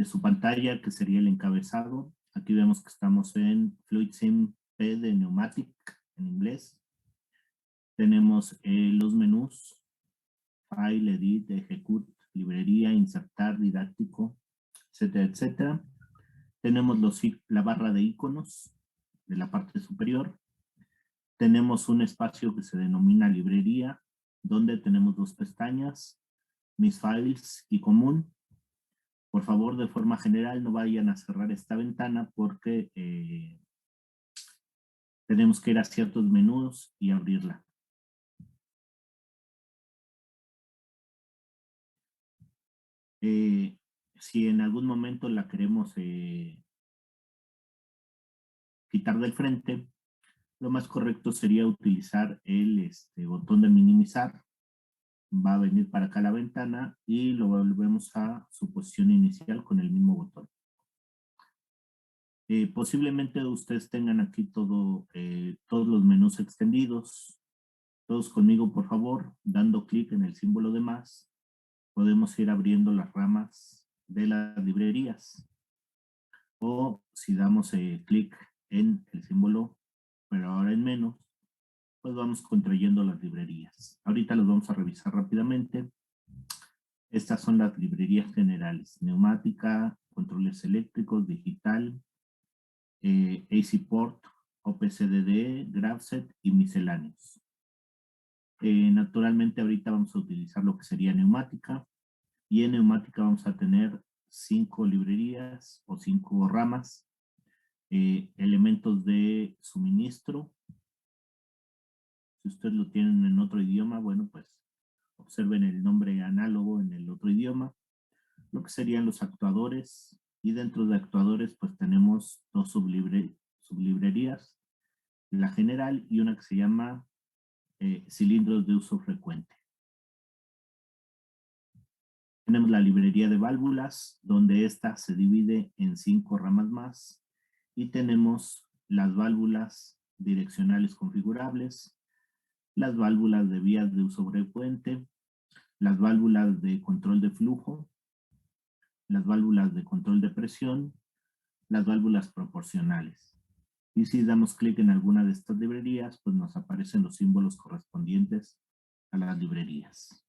de su pantalla, que sería el encabezado. Aquí vemos que estamos en FluidSim P de Pneumatic en inglés. Tenemos los menús, File, Edit, Execute, Librería, Insertar, Didáctico, etcétera, etcétera. Tenemos la barra de iconos de la parte superior. Tenemos un espacio que se denomina Librería, donde tenemos dos pestañas, Mis Files y Común. Por favor, de forma general, no vayan a cerrar esta ventana porque tenemos que ir a ciertos menús y abrirla. Si en algún momento la queremos quitar del frente, lo más correcto sería utilizar el botón de minimizar. Va a venir para acá la ventana y lo volvemos a su posición inicial con el mismo botón. Posiblemente ustedes tengan aquí todos los menús extendidos. Todos conmigo, por favor, dando clic en el símbolo de más, podemos ir abriendo las ramas de las librerías. O si damos clic en el símbolo, pero ahora en menos, pues vamos contrayendo las librerías. Ahorita los vamos a revisar rápidamente. Estas son las librerías generales: neumática, controles eléctricos, digital, AC Port, OPCDD, Grapset y misceláneos. Naturalmente ahorita vamos a utilizar lo que sería neumática, y en neumática vamos a tener 5 librerías o 5 ramas. Elementos de suministro. Si ustedes lo tienen en otro idioma, bueno, pues observen el nombre análogo en el otro idioma. Lo que serían los actuadores, y dentro de actuadores pues tenemos dos sublibrerías, la general y una que se llama cilindros de uso frecuente. Tenemos la librería de válvulas, donde esta se divide en 5 ramas más, y tenemos las válvulas direccionales configurables, las válvulas de vías de uso frecuente, las válvulas de control de flujo, las válvulas de control de presión, las válvulas proporcionales. Y si damos clic en alguna de estas librerías, pues nos aparecen los símbolos correspondientes a las librerías.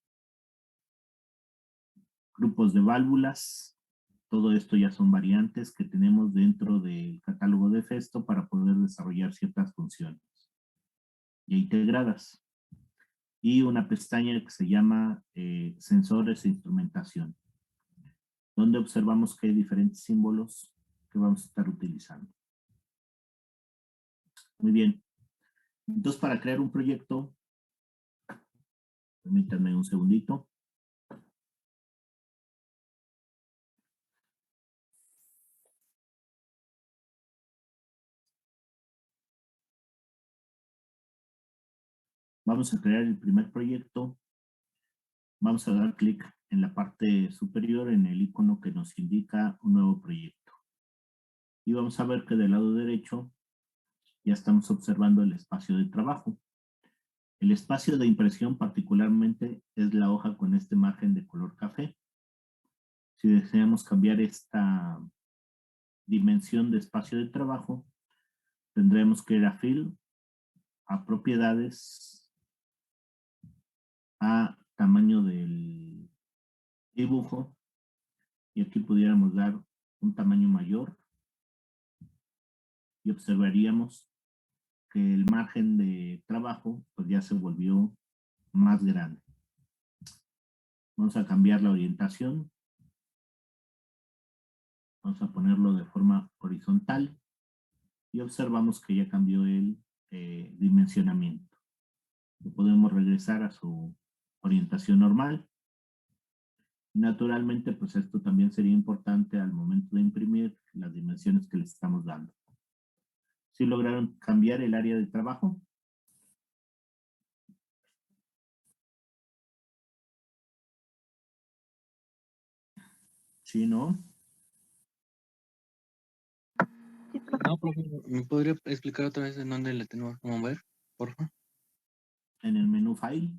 Grupos de válvulas. Todo esto ya son variantes que tenemos dentro del catálogo de Festo para poder desarrollar ciertas funciones ya integradas. Y una pestaña que se llama sensores e instrumentación, donde observamos que hay diferentes símbolos que vamos a estar utilizando. Muy bien. Entonces, para crear un proyecto, permítanme un segundito. Vamos a crear el primer proyecto. Vamos a dar clic en la parte superior en el icono que nos indica un nuevo proyecto. Y vamos a ver que del lado derecho ya estamos observando el espacio de trabajo. El espacio de impresión particularmente es la hoja con este margen de color café. Si deseamos cambiar esta dimensión de espacio de trabajo, tendremos que ir a Fill, a Propiedades, a Tamaño del dibujo, y aquí pudiéramos dar un tamaño mayor y observaríamos que el margen de trabajo pues ya se volvió más grande. Vamos a cambiar la orientación. Vamos a ponerlo de forma horizontal y observamos que ya cambió el dimensionamiento. Lo podemos regresar a su orientación normal. Naturalmente, pues esto también sería importante al momento de imprimir las dimensiones que le estamos dando. ¿Sí lograron cambiar el área de trabajo? ¿Sí, no? No, profe, ¿me podría explicar otra vez en dónde le tenemos que mover, por favor? En el menú File,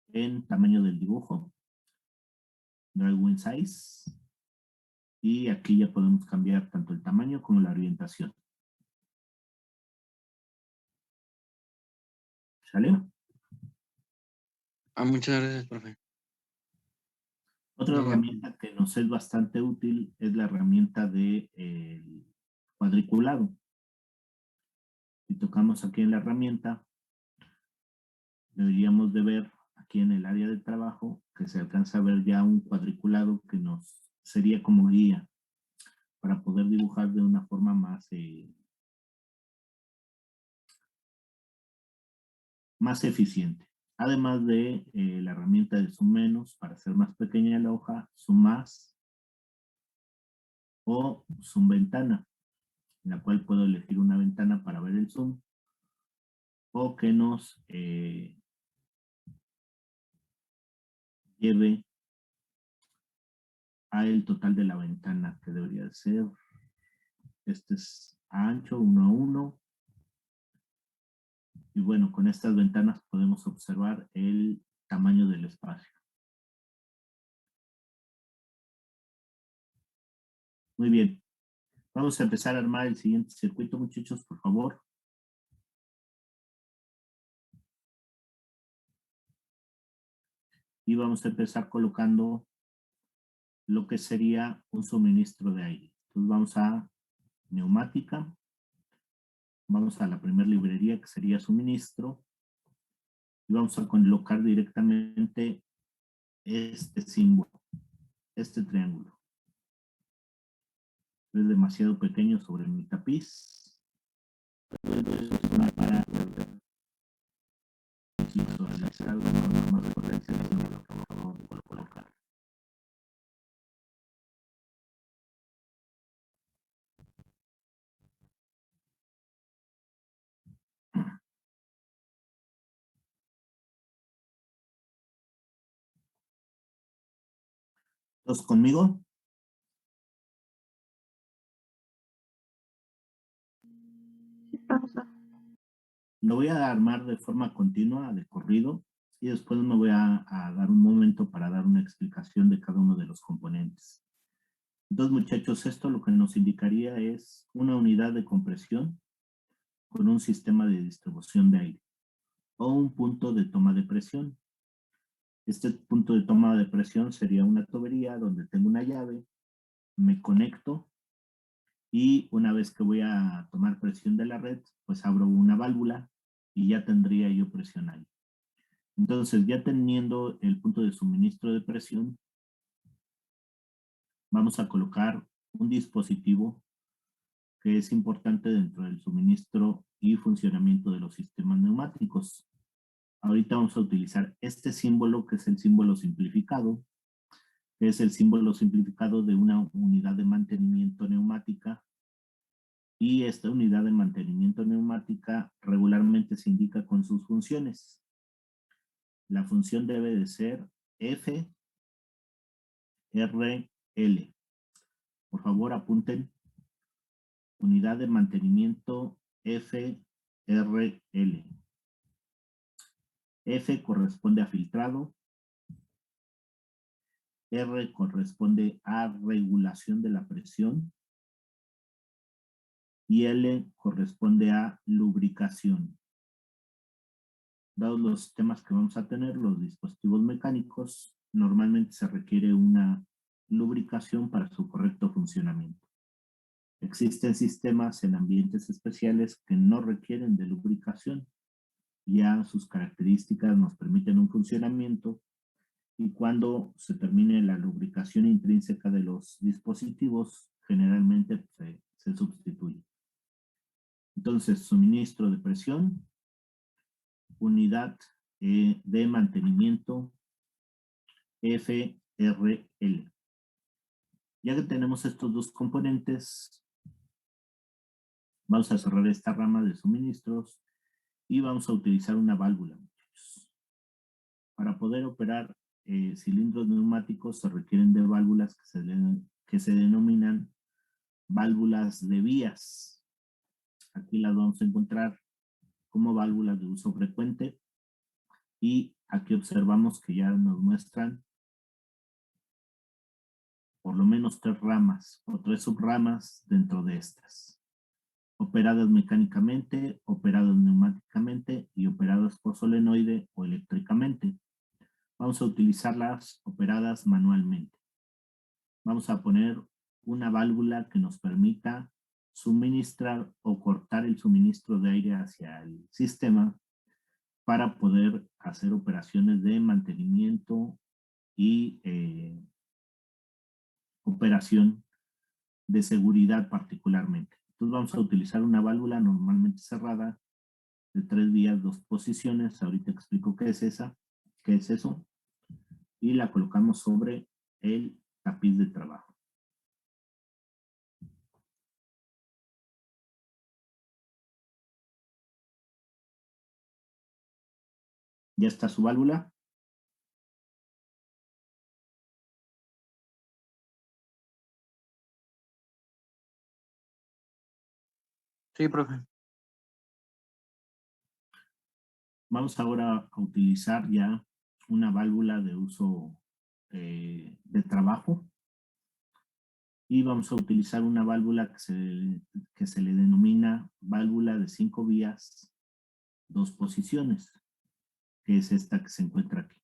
en Tamaño del dibujo, Drawing Size, Y aquí ya podemos cambiar tanto el tamaño como la orientación. ¿Sale? Muchas gracias, profe. Otra herramienta que nos es bastante útil es la herramienta de cuadriculado. Si tocamos aquí en la herramienta, deberíamos de ver aquí en el área de trabajo que se alcanza a ver ya un cuadriculado que nos sería como guía para poder dibujar de una forma más eficiente. Además de la herramienta de zoom menos para hacer más pequeña la hoja, zoom más o zoom ventana, en la cual puedo elegir una ventana para ver el zoom o que nos lleve al total de la ventana, que debería de ser, este es ancho 1 a 1. Y bueno, con estas ventanas podemos observar el tamaño del espacio. Muy bien. Vamos a empezar a armar el siguiente circuito, muchachos, por favor. Y vamos a empezar colocando lo que sería un suministro de aire. Entonces vamos a neumática. Vamos a la primera librería que sería suministro. Y vamos a colocar directamente este símbolo, este triángulo. Es demasiado pequeño sobre mi tapiz. Entonces es una para visualizar de forma más correcta lo que acabo de colocar. ¿Todos conmigo? Lo voy a armar de forma continua, de corrido, y después me voy a dar un momento para dar una explicación de cada uno de los componentes. Entonces, muchachos, esto lo que nos indicaría es una unidad de compresión con un sistema de distribución de aire o un punto de toma de presión. Este punto de toma de presión sería una tubería donde tengo una llave, me conecto y una vez que voy a tomar presión de la red, pues abro una válvula y ya tendría yo presión ahí. Entonces, ya teniendo el punto de suministro de presión, vamos a colocar un dispositivo que es importante dentro del suministro y funcionamiento de los sistemas neumáticos. Ahorita vamos a utilizar este símbolo, que es el símbolo simplificado, que es el símbolo simplificado de una unidad de mantenimiento neumática. Y esta unidad de mantenimiento neumática regularmente se indica con sus funciones. La función debe de ser FRL. Por favor, apunten. Unidad de mantenimiento FRL. F corresponde a filtrado. R corresponde a regulación de la presión. Y L corresponde a lubricación. Dados los temas que vamos a tener, los dispositivos mecánicos, normalmente se requiere una lubricación para su correcto funcionamiento. Existen sistemas en ambientes especiales que no requieren de lubricación. Ya sus características nos permiten un funcionamiento y cuando se termine la lubricación intrínseca de los dispositivos, generalmente se sustituye. Entonces, suministro de presión, unidad de mantenimiento FRL. Ya que tenemos estos dos componentes, vamos a cerrar esta rama de suministros y vamos a utilizar una válvula. Para poder operar cilindros neumáticos se requieren de válvulas que se denominan válvulas de vías. Aquí las vamos a encontrar como válvulas de uso frecuente y aquí observamos que ya nos muestran por lo menos 3 ramas o 3 subramas dentro de estas, operadas mecánicamente, operadas neumáticamente y operadas por solenoide o eléctricamente. Vamos a utilizarlas operadas manualmente. Vamos a poner una válvula que nos permita suministrar o cortar el suministro de aire hacia el sistema para poder hacer operaciones de mantenimiento y operación de seguridad particularmente. Entonces vamos a utilizar una válvula normalmente cerrada de 3 vías, 2 posiciones. Ahorita explico qué es eso. Y la colocamos sobre el tapiz de trabajo. ¿Ya está su válvula? Sí, profe. Vamos ahora a utilizar ya una válvula de uso de trabajo. Y vamos a utilizar una válvula que se le denomina válvula de 5 vías, 2 posiciones, que es esta que se encuentra aquí.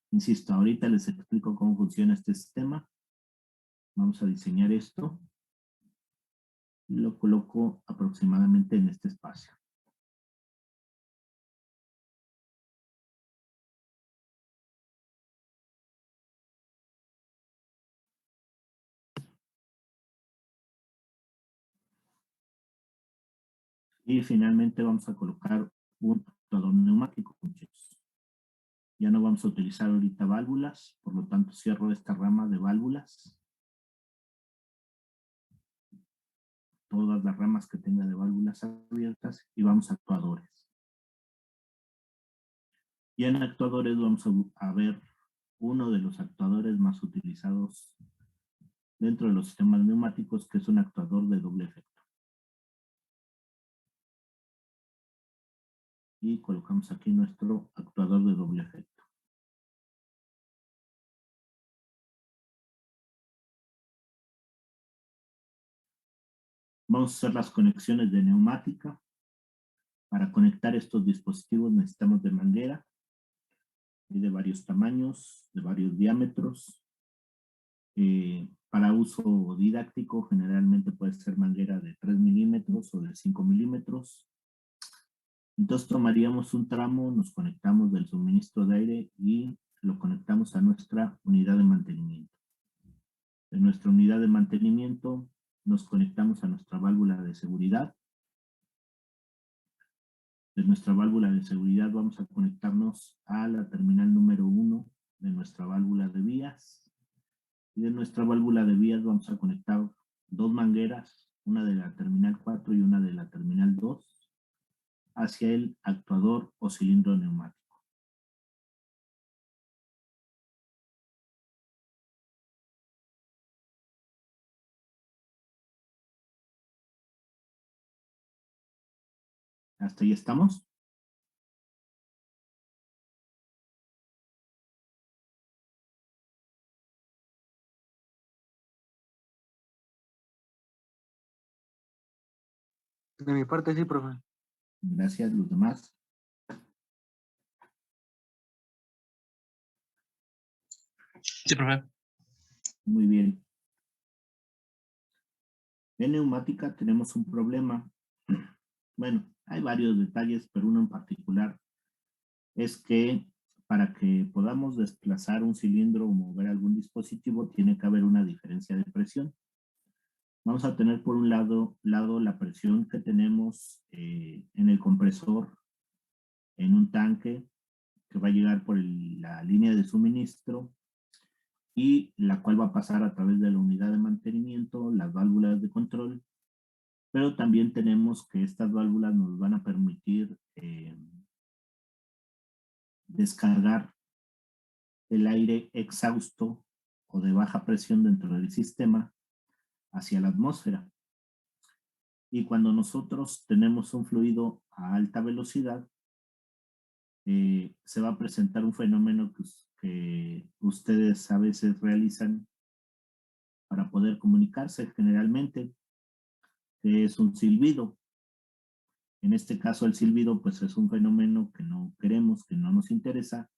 Insisto, ahorita les explico cómo funciona este sistema. Vamos a diseñar esto y lo coloco aproximadamente en este espacio. Y finalmente vamos a colocar un actuador neumático, muchachos. Ya no vamos a utilizar ahorita válvulas, por lo tanto cierro esta rama de válvulas. Todas las ramas que tenga de válvulas abiertas y vamos a actuadores. Y en actuadores vamos a ver uno de los actuadores más utilizados dentro de los sistemas neumáticos, que es un actuador de doble efecto. Y colocamos aquí nuestro actuador de doble efecto. Vamos a hacer las conexiones de neumática. Para conectar estos dispositivos necesitamos de manguera, de varios tamaños, de varios diámetros. Para uso didáctico generalmente puede ser manguera de 3 milímetros o de 5 milímetros. Entonces tomaríamos un tramo, nos conectamos del suministro de aire y lo conectamos a nuestra unidad de mantenimiento. De nuestra unidad de mantenimiento nos conectamos a nuestra válvula de seguridad. De nuestra válvula de seguridad vamos a conectarnos a la terminal número 1 de nuestra válvula de vías. Y de nuestra válvula de vías vamos a conectar 2 mangueras, una de la terminal 4 y una de la terminal 2, hacia el actuador o cilindro neumático. ¿Hasta ahí estamos? De mi parte sí, profe. Gracias, los demás. Sí, profe. Muy bien. En neumática tenemos un problema. Bueno, hay varios detalles, pero uno en particular es que para que podamos desplazar un cilindro o mover algún dispositivo, tiene que haber una diferencia de presión. Vamos a tener por un lado la presión que tenemos en el compresor, en un tanque que va a llegar por la línea de suministro y la cual va a pasar a través de la unidad de mantenimiento, las válvulas de control, pero también tenemos que estas válvulas nos van a permitir descargar el aire exhausto o de baja presión dentro del sistema hacia la atmósfera. Y cuando nosotros tenemos un fluido a alta velocidad, se va a presentar un fenómeno que que ustedes a veces realizan para poder comunicarse generalmente, que es un silbido. En este caso el silbido pues es un fenómeno que no queremos, que no nos interesa,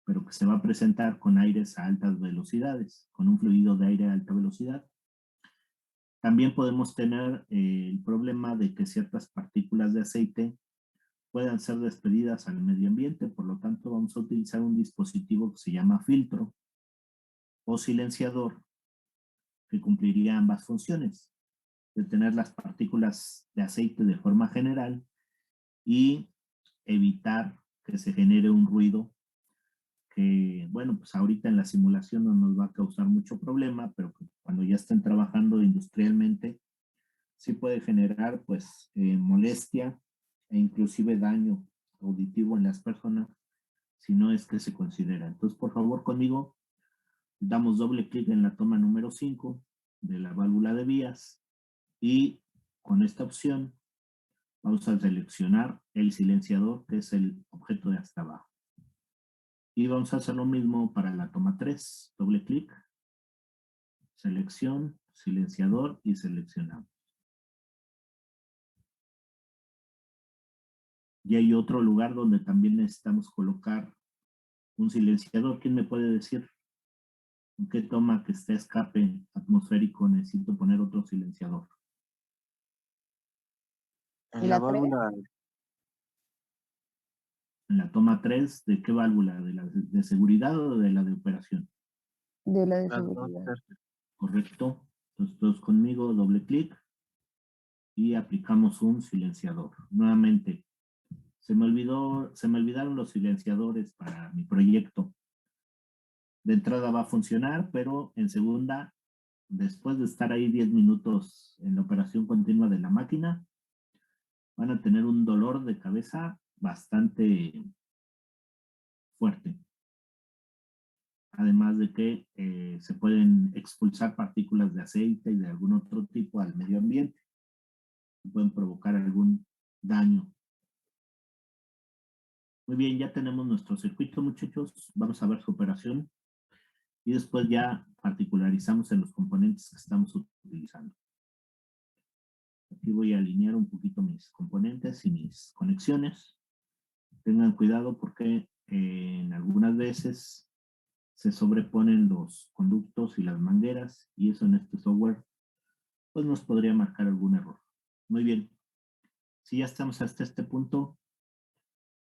pero que se va a presentar con aires a altas velocidades, con un fluido de aire a alta velocidad. También podemos tener el problema de que ciertas partículas de aceite puedan ser despedidas al medio ambiente, por lo tanto vamos a utilizar un dispositivo que se llama filtro o silenciador que cumpliría ambas funciones, detener las partículas de aceite de forma general y evitar que se genere un ruido que, bueno, pues ahorita en la simulación no nos va a causar mucho problema, pero cuando ya estén trabajando industrialmente, sí puede generar, pues, molestia e inclusive daño auditivo en las personas, si no es que se considera. Entonces, por favor, conmigo, damos doble clic en la toma número 5 de la válvula de vías y con esta opción vamos a seleccionar el silenciador, que es el objeto de hasta abajo. Y vamos a hacer lo mismo para la toma 3. Doble clic, selección, silenciador y seleccionamos. Y hay otro lugar donde también necesitamos colocar un silenciador. ¿Quién me puede decir en qué toma que está escape atmosférico necesito poner otro silenciador? En la válvula. En la toma 3, ¿de qué válvula? ¿De la de seguridad o de la de operación? De la de seguridad. Correcto. Entonces todos conmigo, doble clic y aplicamos un silenciador. Nuevamente, se me olvidaron los silenciadores para mi proyecto. De entrada va a funcionar, pero en segunda, después de estar ahí 10 minutos en la operación continua de la máquina, van a tener un dolor de cabeza bastante fuerte. Además de que se pueden expulsar partículas de aceite y de algún otro tipo al medio ambiente. Pueden provocar algún daño. Muy bien, ya tenemos nuestro circuito, muchachos. Vamos a ver su operación. Y después ya particularizamos en los componentes que estamos utilizando. Aquí voy a alinear un poquito mis componentes y mis conexiones. Tengan cuidado porque en algunas veces se sobreponen los conductos y las mangueras y eso en este software pues nos podría marcar algún error. Muy bien. Si ya estamos hasta este punto,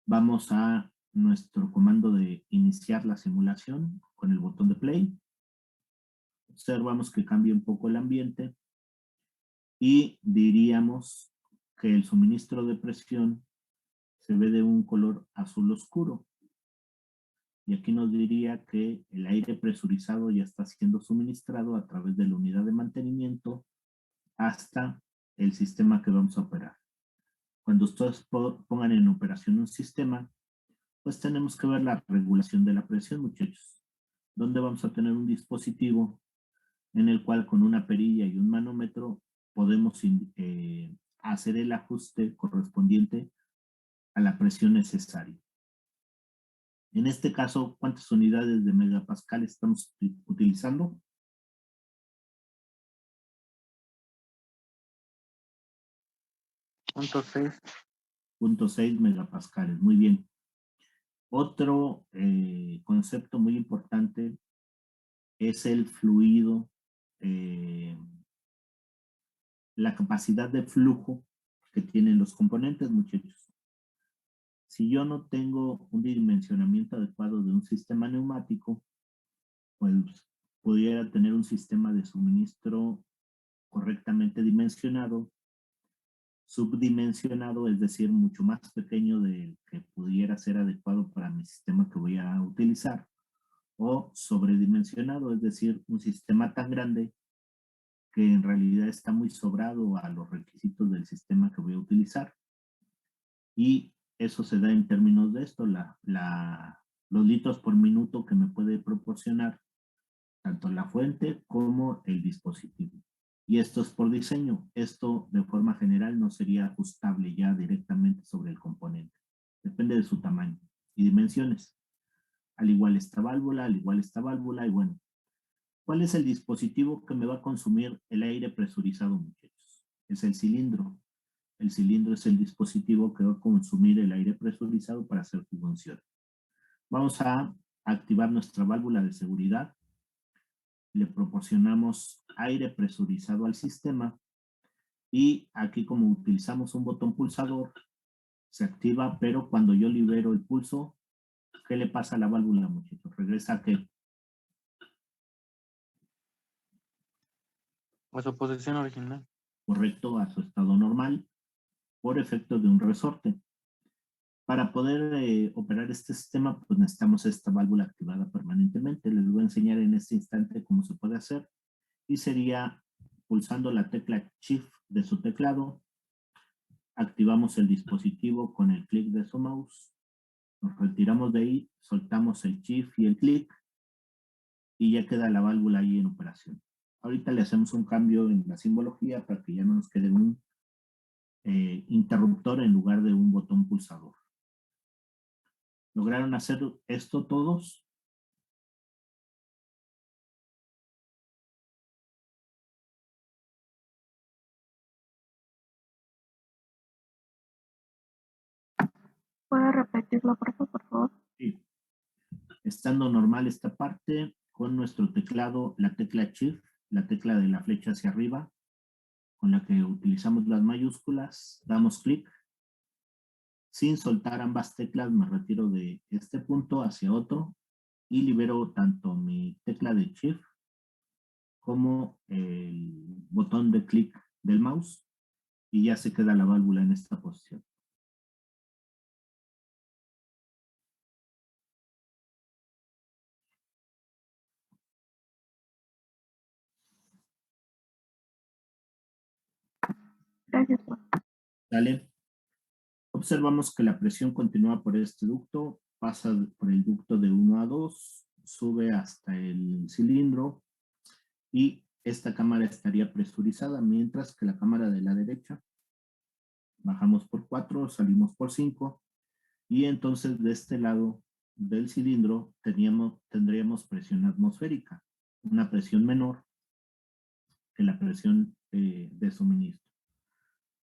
vamos a nuestro comando de iniciar la simulación con el botón de play. Observamos que cambia un poco el ambiente y diríamos que el suministro de presión se ve de un color azul oscuro. Y aquí nos diría que el aire presurizado ya está siendo suministrado a través de la unidad de mantenimiento hasta el sistema que vamos a operar. Cuando ustedes pongan en operación un sistema, pues tenemos que ver la regulación de la presión, muchachos. Donde vamos a tener un dispositivo en el cual con una perilla y un manómetro podemos hacer el ajuste correspondiente a la presión necesaria. En este caso, ¿cuántas unidades de megapascal estamos utilizando? .6 megapascales, muy bien. Otro concepto muy importante es el fluido, la capacidad de flujo que tienen los componentes, muchachos. Si yo no tengo un dimensionamiento adecuado de un sistema neumático, pues pudiera tener un sistema de suministro correctamente dimensionado, subdimensionado, es decir, mucho más pequeño del que pudiera ser adecuado para mi sistema que voy a utilizar, o sobredimensionado, es decir, un sistema tan grande que en realidad está muy sobrado a los requisitos del sistema que voy a utilizar. Y eso se da en términos de esto, los litros por minuto que me puede proporcionar tanto la fuente como el dispositivo. Y esto es por diseño. Esto de forma general no sería ajustable ya directamente sobre el componente. Depende de su tamaño y dimensiones. al igual esta válvula, al igual esta válvula, y bueno, ¿cuál es el dispositivo que me va a consumir el aire presurizado, muchachos? Es el cilindro. El cilindro es el dispositivo que va a consumir el aire presurizado para hacer su función. Vamos a activar nuestra válvula de seguridad. Le proporcionamos aire presurizado al sistema y aquí, como utilizamos un botón pulsador, se activa, pero cuando yo libero el pulso, ¿qué le pasa a la válvula, muchachos? ¿Regresa a qué? A su posición original. Correcto, a su estado normal, por efecto de un resorte. Para poder operar este sistema, pues necesitamos esta válvula activada permanentemente. Les voy a enseñar en este instante cómo se puede hacer. Y sería pulsando la tecla Shift de su teclado. Activamos el dispositivo con el clic de su mouse. Nos retiramos de ahí, soltamos el Shift y el clic. Y ya queda la válvula ahí en operación. Ahorita le hacemos un cambio en la simbología para que ya no nos quede un interruptor en lugar de un botón pulsador. ¿Lograron hacer esto todos? ¿Puede repetirlo, por favor? Sí. Estando normal esta parte, con nuestro teclado, la tecla Shift, la tecla de la flecha hacia arriba, con la que utilizamos las mayúsculas, damos clic. Sin soltar ambas teclas, me retiro de este punto hacia otro y libero tanto mi tecla de Shift como el botón de clic del mouse y ya se queda la válvula en esta posición. Gracias. ¿Vale? Observamos que la presión continúa por este ducto, pasa por el ducto de 1 a 2, sube hasta el cilindro y esta cámara estaría presurizada, mientras que la cámara de la derecha, bajamos por 4, salimos por 5 y entonces de este lado del cilindro tendríamos presión atmosférica, una presión menor que la presión de suministro.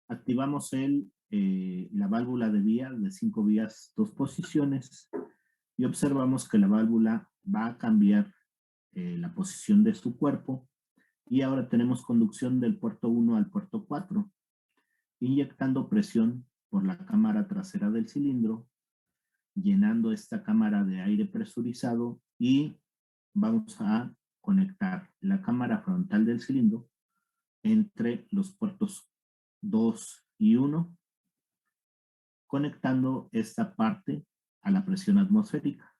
Activamos la válvula de vía de 5 vías, 2 posiciones y observamos que la válvula va a cambiar la posición de su cuerpo y ahora tenemos conducción del puerto 1 al puerto 4, inyectando presión por la cámara trasera del cilindro, llenando esta cámara de aire presurizado y vamos a conectar la cámara frontal del cilindro entre los puertos 2 y 1, conectando esta parte a la presión atmosférica.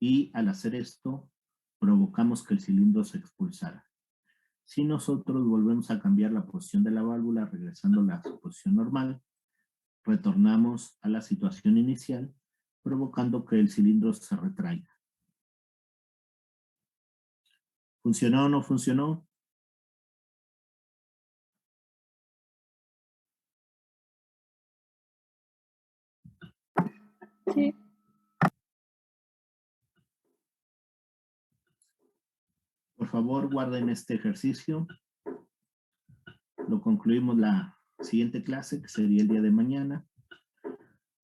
Y al hacer esto, provocamos que el cilindro se expulsara. Si nosotros volvemos a cambiar la posición de la válvula, regresándola a su posición normal, retornamos a la situación inicial, provocando que el cilindro se retraiga. ¿Funcionó o no funcionó? Sí. Por favor, guarden este ejercicio. Lo concluimos la siguiente clase, que sería el día de mañana,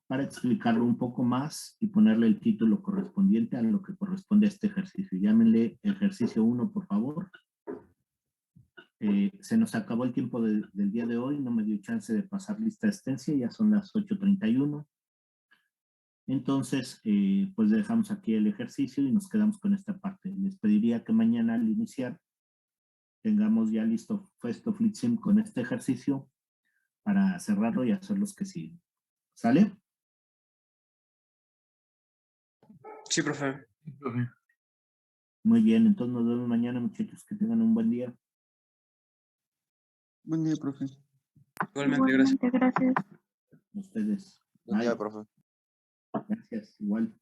para explicarlo un poco más y ponerle el título correspondiente a lo que corresponde a este ejercicio. Llámenle ejercicio 1, por favor. Se nos acabó el tiempo del día de hoy, no me dio chance de pasar lista de asistencia, ya son las 8:31. Entonces, pues dejamos aquí el ejercicio y nos quedamos con esta parte. Les pediría que mañana al iniciar tengamos ya listo Festo FleetSim con este ejercicio para cerrarlo y hacer los que siguen. ¿Sale? Sí, profe. Muy bien, entonces nos vemos mañana, muchachos, que tengan un buen día. Buen día, profe. Igualmente, gracias. Gracias. Ustedes. Buen día, Bye. profe. Gracias, igual.